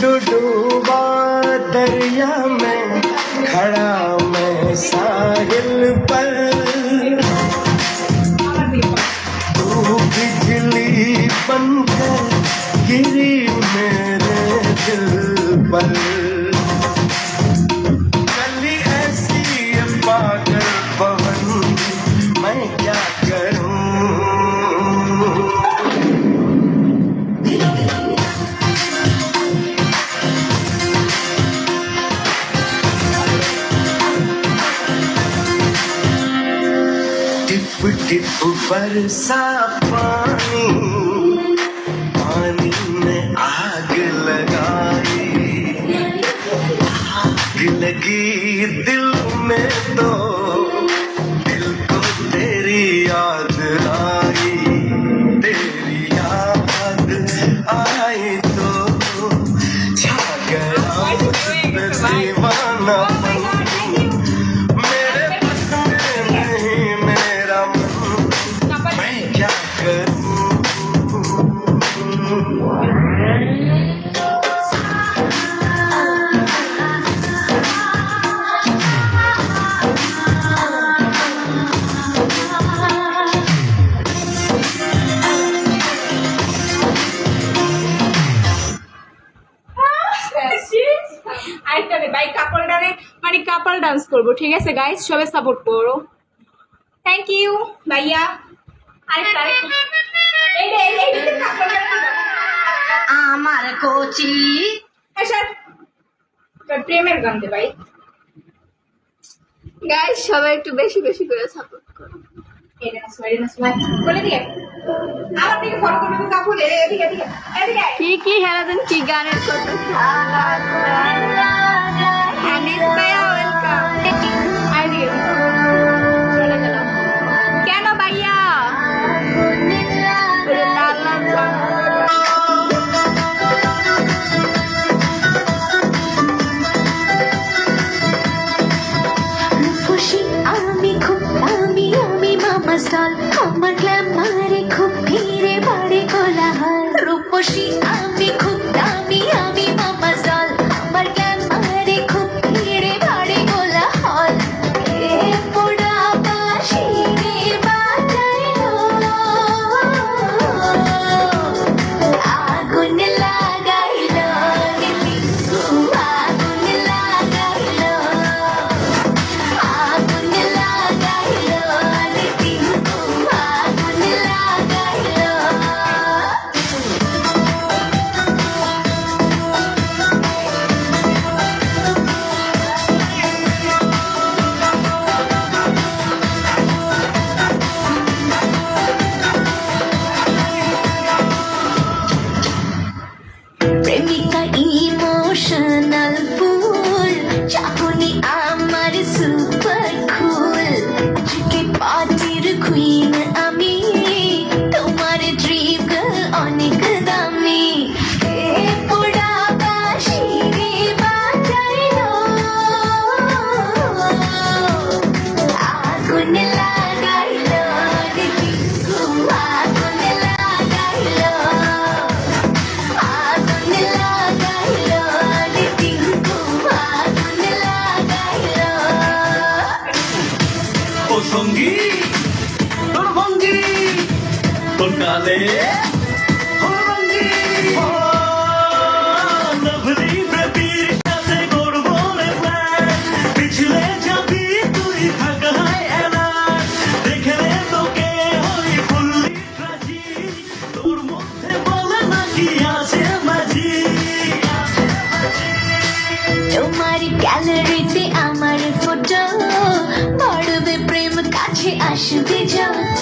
डूबा दरिया में खड़ा मैं साहिल पर, तू बिजली बनकर गिरी मेरे दिल पर। चली ऐसी ये पागल पवन मैं क्या करूं। टिप टिप बरसा पानी, पानी में आग लगाई, आग लगी दिल में तो दिल को तेरी याद आई, तेरी याद आई तो छा गया दीवाना। কাপল ডান্স করবো, ঠিক আছে গাইস, সবাই সাপোর্ট করো। থ্যাংক ইউ ভাইয়া। আমার কোচি প্রেমের গান দে ভাই। গাইস সবাই একটু বেশি বেশি করে সাপোর্ট করো। কি হেরাদিন কি গানের কথা। কেন ভাইয়া আমি খুব আমি মামা স্টল, আমার গ্ল্যামারে খুব ভিড়ে বাড়ে কোলাহল। রূপসী আমি খুব দামি আমি মামা স্টল, আমার গ্ল্যামারে খুব ভিড়ে বাড়ে কোলাহল। এ পোড়া বাঁশি রে বাজাইলো, আগুন লাগাইলো টিঙ্কু, আগুন লাগাইলো, আগুন লাগাইলো টিঙ্কু, আগুন লাগাইলো। প্রেমিকা ইমোশনাল ফুল, চাহনি আমার সুপার কুল। আজকে পার্টির কুইন আমি, তোমার ড্রিম গার্ল অনেক দামি। এ পোড়া বাঁশি রে বাজাইলো, আগুন লাগাইলো টিঙ্কু, আগুন লাগাইলো, আগুন লাগাইলো টিঙ্কু, আগুন লাগাইলো। ও সঙ্গী তোর ভঙ্গি তোর কালে পিছলে যাবি তুই থাকা দেখে তোকে ওই ফুল্লি রাজি, তোর মধ্যে বলে নাকি আছে মাঝি। তোমার গ্যালারিতে আমার ফটো, বাড়বে প্রেম কাছে আসবে যত।